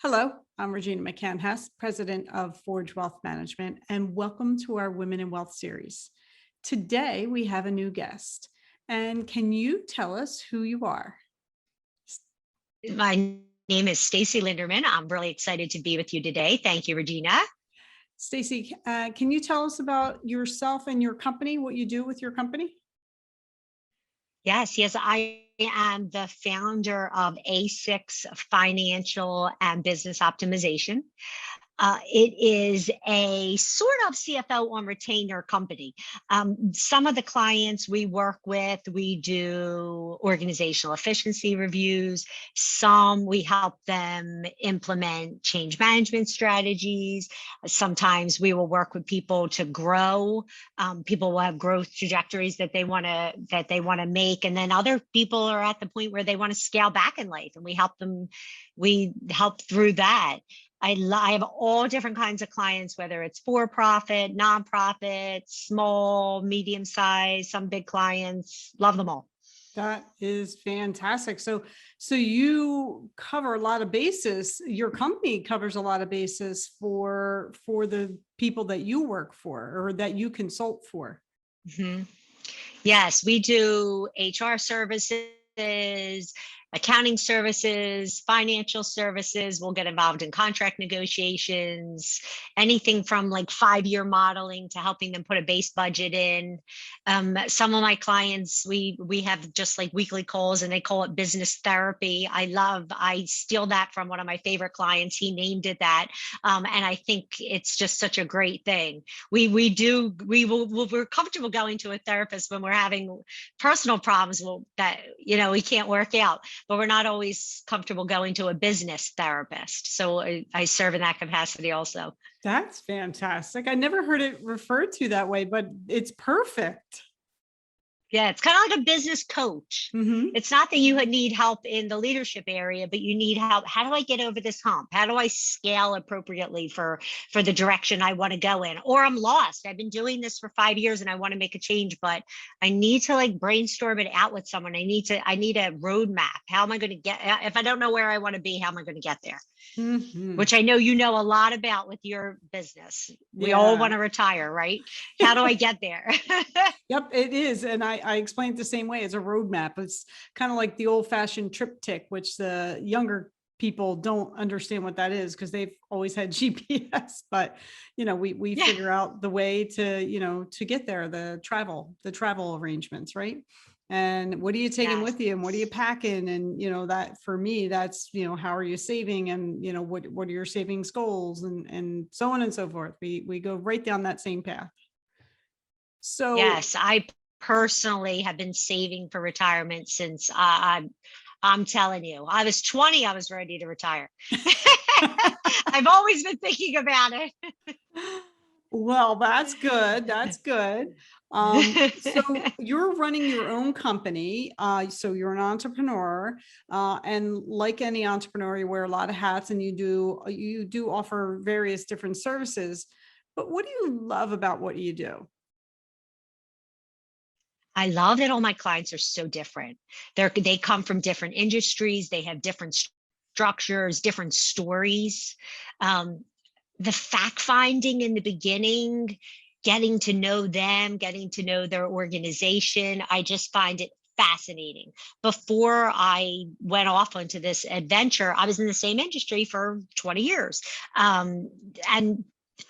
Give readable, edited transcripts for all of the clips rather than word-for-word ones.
Hello, I'm Regina McCann-Hess, President of Forge Wealth Management, and welcome to our Women in Wealth series. Today, we have a new guest. And can you tell us who you are? My name is Stacey Linderman. I'm really excited to be with you today. Thank you, Regina. Stacey, can you tell us about yourself and your company, what you do with your company? Yes, I am the founder of A6 Financial and Business Optimization. It is a sort of CFO on retainer company. Some of the clients we work with, we do organizational efficiency reviews. Some we help them implement change management strategies. Sometimes we will work with people to grow. People will have growth trajectories that they want to make, and then other people are at the point where they want to scale back in life, and we help them. We help through that. I have all different kinds of clients, whether it's for-profit, nonprofit, small, medium size, some big clients, love them all. That is fantastic. So you cover a lot of bases. Your company covers a lot of bases for the people that you work for or that you consult for. Mm-hmm. Yes, we do HR services, accounting services, financial services. We'll get involved in contract negotiations, anything from like 5-year modeling to helping them put a base budget in. Some of my clients, we have just like weekly calls, and they call it business therapy. I steal that from one of my favorite clients. He named it that. And I think it's just such a great thing. We're comfortable going to a therapist when we're having personal problems that, we can't work out, but we're not always comfortable going to a business therapist. So I serve in that capacity also. That's fantastic. I never heard it referred to that way, but it's perfect. Yeah, it's kind of like a business coach. Mm-hmm. It's not that you need help in the leadership area, but you need help. How do I get over this hump? How do I scale appropriately for the direction I want to go in? Or I'm lost. I've been doing this for 5 years and I want to make a change, but I need to like brainstorm it out with someone. I need a roadmap. How am I going to get, if I don't know where I want to be, how am I going to get there? Mm-hmm. Which I know you know a lot about with your business. We all Yeah. want to retire, right? How do I get there? Yep, it is. And I explain it the same way as a roadmap. It's kind of like the old fashioned triptych, which the younger people don't understand what that is because they've always had GPS, but we Yeah. figure out the way to get there, the travel arrangements, right? And what are you taking Yes. with you and what are you packing? And that for me, that's how are you saving, and what are your savings goals, and so on and so forth. We go right down that same path. So Yes, I personally have been saving for retirement since I'm telling you, I was 20, I was ready to retire. I've always been thinking about it. well, that's good. That's good. So you're running your own company. So you're an entrepreneur, and like any entrepreneur, you wear a lot of hats, and you do offer various different services. But what do you love about what you do? I love that all my clients are so different. They come from different industries. They have different structures, different stories. Um, the fact finding in the beginning, getting to know them, getting to know their organization, I just find it fascinating. Before I went off onto this adventure, I was in the same industry for 20 years. And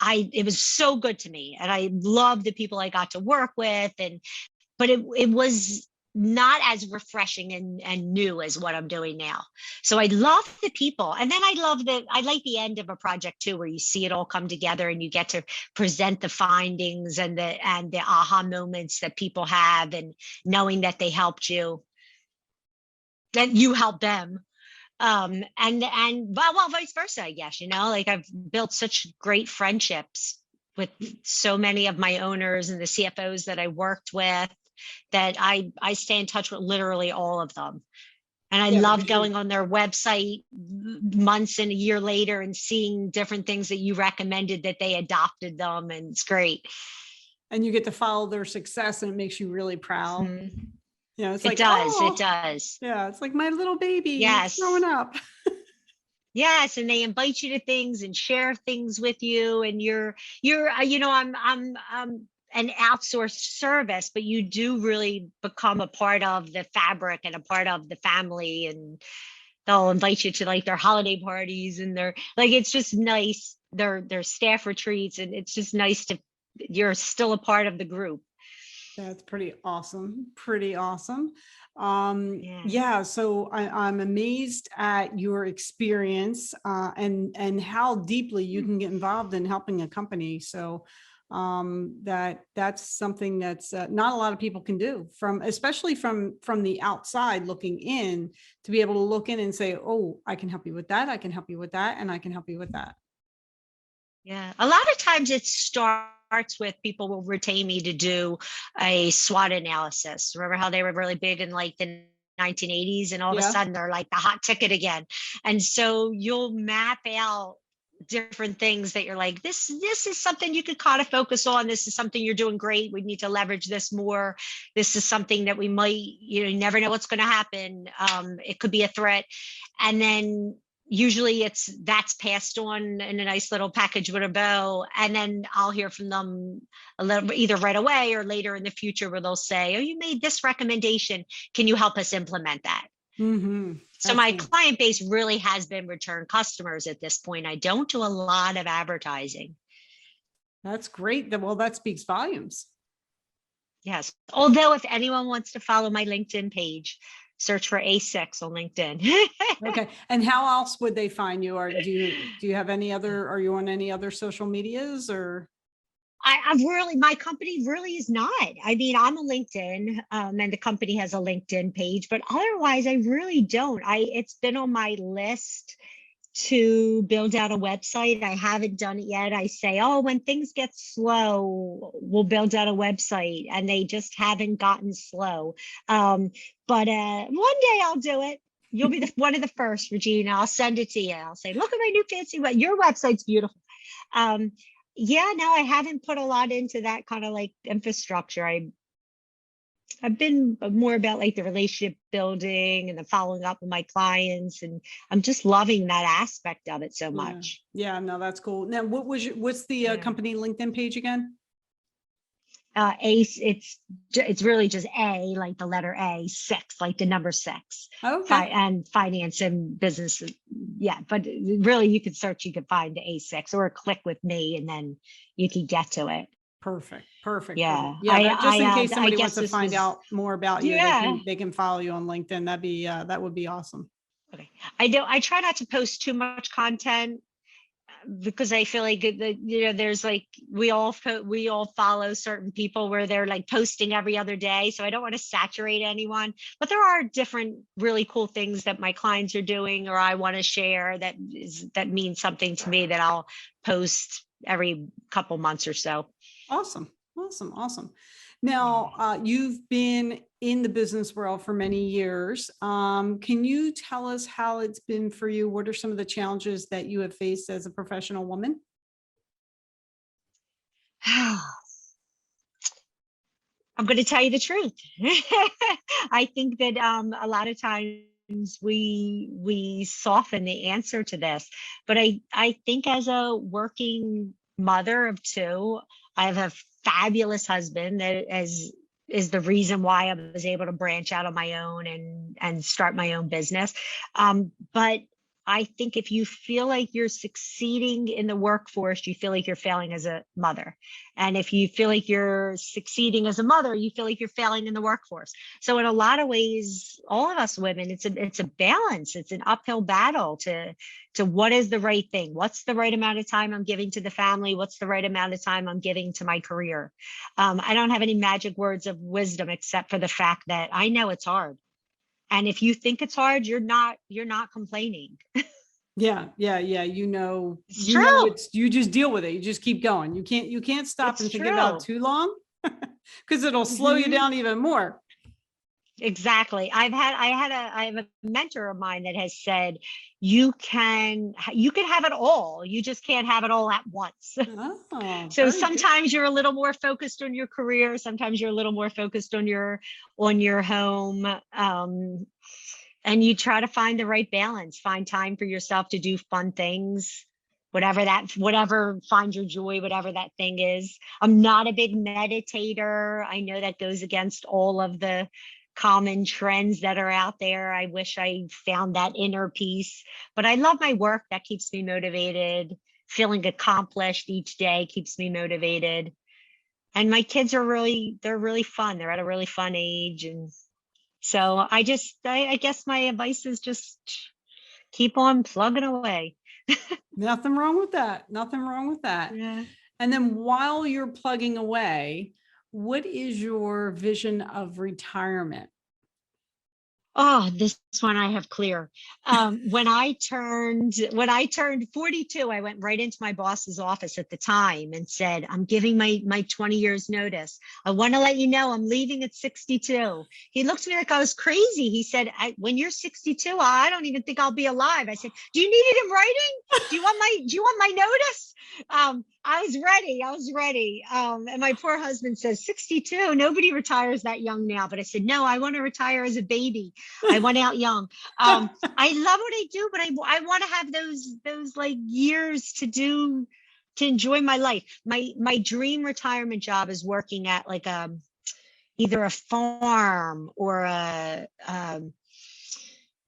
it was so good to me. And I love the people I got to work with, but it was not as refreshing and new as what I'm doing now. So I love the people. And then I like the end of a project too, where you see it all come together and you get to present the findings and the aha moments that people have, and knowing that they helped you, that you helped them. Well, vice versa, I guess, like I've built such great friendships with so many of my owners and the CFOs that I worked with, that I stay in touch with literally all of them. And I Yeah, love going on their website months and a year later and seeing different things that you recommended, that they adopted them. And it's great. and you get to follow their success, and it makes you really proud. Mm-hmm. It's It like, does. It oh, does. yeah, it's like my little baby, he's growing Yes. up. Yes, and they invite you to things and share things with you, and I'm an outsourced service, but you do really become a part of the fabric and a part of the family, and they'll invite you to like their holiday parties and their like it's just nice, their staff retreats, and it's just nice to you're still a part of the group. That's pretty awesome. Pretty awesome. Yeah. Yeah, so I'm amazed at your experience and how deeply you can get involved in helping a company. So that's something that's not a lot of people can do, especially from the outside looking in, to be able to look in and say, oh, I can help you with that. I can help you with that. And I can help you with that. Yeah, a lot of times it starts with people will retain me to do a SWOT analysis. Remember how they were really big in like the 1980s, and all of a Yeah. sudden they're like the hot ticket again. And so you'll map out different things that you're like, this is something you could kind of focus on. This is something you're doing great. We need to leverage this more. This is something that we might, you never know what's going to happen. It could be a threat. And then usually that's passed on in a nice little package with a bow, and then I'll hear from them a little either right away or later in the future, where they'll say, oh, you made this recommendation, can you help us implement that? Mm-hmm. So my Excellent. client base really has been return customers at this point. I don't do a lot of advertising. That's great. Well, that speaks volumes. Yes, although if anyone wants to follow my LinkedIn page, search for A6 on LinkedIn. Okay. And how else would they find you? Or do you have any other, are you on any other social medias or? I've really, my company really is not. I mean, I'm a LinkedIn, and the company has a LinkedIn page, but otherwise, I really don't. It's been on my list to build out a website. I haven't done it yet. I say, oh, when things get slow, we'll build out a website, and they just haven't gotten slow. But one day I'll do it. You'll be one of the first, Regina. I'll send it to you. I'll say, look at my new fancy web. Your website's beautiful. Um, yeah, no, I haven't put a lot into that kind of like infrastructure. I've been more about like the relationship building and the following up with my clients, and I'm just loving that aspect of it so Yeah. much. Yeah. No, that's cool. Now, what's the Yeah. company LinkedIn page again? ACE, it's really just A, like the letter A, 6, like the number 6. Okay. And finance and business. Yeah, but really you could search, you could find the A6 or click with me, and then you can get to it. Perfect. Perfect. Perfect. Yeah, Yeah. That just in case I somebody wants guess to this find was, out more about you, yeah. they can follow you on LinkedIn. That would be awesome. Okay. I try not to post too much content, because I feel like there's like we all follow certain people where they're like posting every other day, so I don't want to saturate anyone. But there are different really cool things that my clients are doing, or I want to share, that means something to me, that I'll post every couple months or so. Awesome. Awesome. Awesome. Now, you've been in the business world for many years. Can you tell us how it's been for you? What are some of the challenges that you have faced as a professional woman? I'm going to tell you the truth. I think that a lot of times we soften the answer to this, but I think as a working mother of 2, I have a fabulous husband that is the reason why I was able to branch out on my own and start my own business. But I think if you feel like you're succeeding in the workforce, you feel like you're failing as a mother. And if you feel like you're succeeding as a mother, you feel like you're failing in the workforce. So in a lot of ways, all of us women, it's a balance. It's an uphill battle to what is the right thing? What's the right amount of time I'm giving to the family? What's the right amount of time I'm giving to my career? I don't have any magic words of wisdom, except for the fact that I know it's hard. And if you think it's hard, you're not complaining. Yeah. Yeah. Yeah. It's true. You just deal with it. You just keep going. You can't stop It's and think about it true. too long because it'll slow you Mhm. down even more. Exactly. I have a mentor of mine that has said, you can have it all. You just can't have it all at once. Oh, So very good. sometimes you're a little more focused on your career. Sometimes you're a little more focused on your home. and you try to find the right balance, find time for yourself to do fun things, whatever finds your joy, whatever that thing is. I'm not a big meditator. I know that goes against all of the common trends that are out there. I wish I found that inner peace, but I love my work. That keeps me motivated. Feeling accomplished each day keeps me motivated. And my kids they're really fun. They're at a really fun age. And so I guess my advice is just keep on plugging away. Nothing wrong with that. Nothing wrong with that. Yeah. And then while you're plugging away, what is your vision of retirement? Oh, this one I have clear. When I turned 42, I went right into my boss's office at the time and said, I'm giving my 20 years notice. I want to let you know I'm leaving at 62. He looked at me like I was crazy. He said, when you're 62, I don't even think I'll be alive. I said, do you need it in writing? Do you want my notice? I was ready. And my poor husband says 62, nobody retires that young now. But I said, no, I want to retire as a baby. I went out young. I love what I do, but I want to have those like years to enjoy my life. My dream retirement job is working at like either a farm or a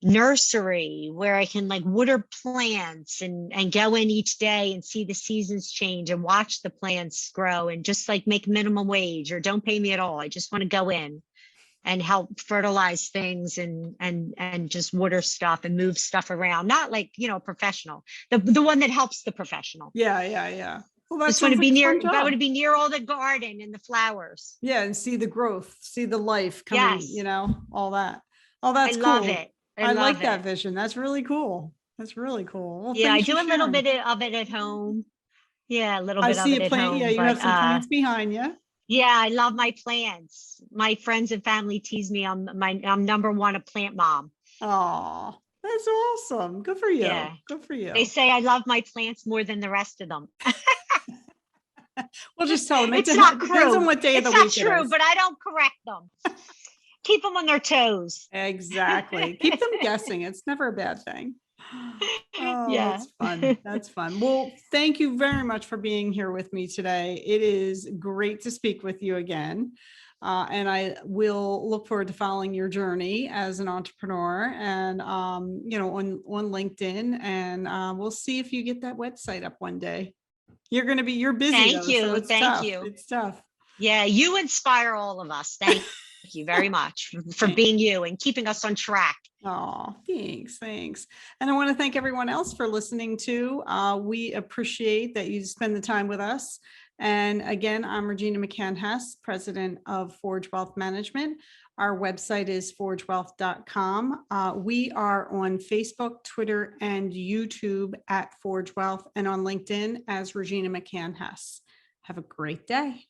nursery where I can like water plants and go in each day and see the seasons change and watch the plants grow and just like make minimum wage or don't pay me at all. I just want to go in and help fertilize things and just water stuff and move stuff around. Not like, professional, the one that helps the professional. Yeah. Well, that Just want to sounds be like a near, fun job. I want to be near all the garden and the flowers. Yeah, and see the growth, see the life coming, Yes. all that. Oh, that's I cool. love it. I like love that it. vision. That's really cool. That's really cool. Well, Yeah, I thanks for do a little sharing. bit of it at home. Yeah, a little I bit of see it a at plant. Yeah, home, you have but some plants behind you. yeah, I love my plants. My friends and family tease me. I'm number one a plant mom. Oh, that's awesome. Good for you. Yeah. Good for They you. say I love my plants more than the rest of them. We'll just tell them it It's not depends on true. what day of It's the not week it true, is. but I don't correct them. Keep them on their toes. Exactly. Keep them guessing. It's never a bad thing. Oh, Yeah. that's fun. That's fun. Well, thank you very much for being here with me today. It is great to speak with you again. And I will look forward to following your journey as an entrepreneur and, on LinkedIn, and we'll see if you get that website up one day. You're busy Thank though, so you. it's Thank tough. you. It's tough. Yeah, you inspire all of us. Thank you very much for being you and keeping us on track. Oh, thanks. And I want to thank everyone else for listening too. We appreciate that you spend the time with us. And again, I'm Regina McCann-Hess, president of Forge Wealth Management. Our website is forgewealth.com. We are on Facebook, Twitter, and YouTube at Forge Wealth, and on LinkedIn as Regina McCann-Hess. Have a great day.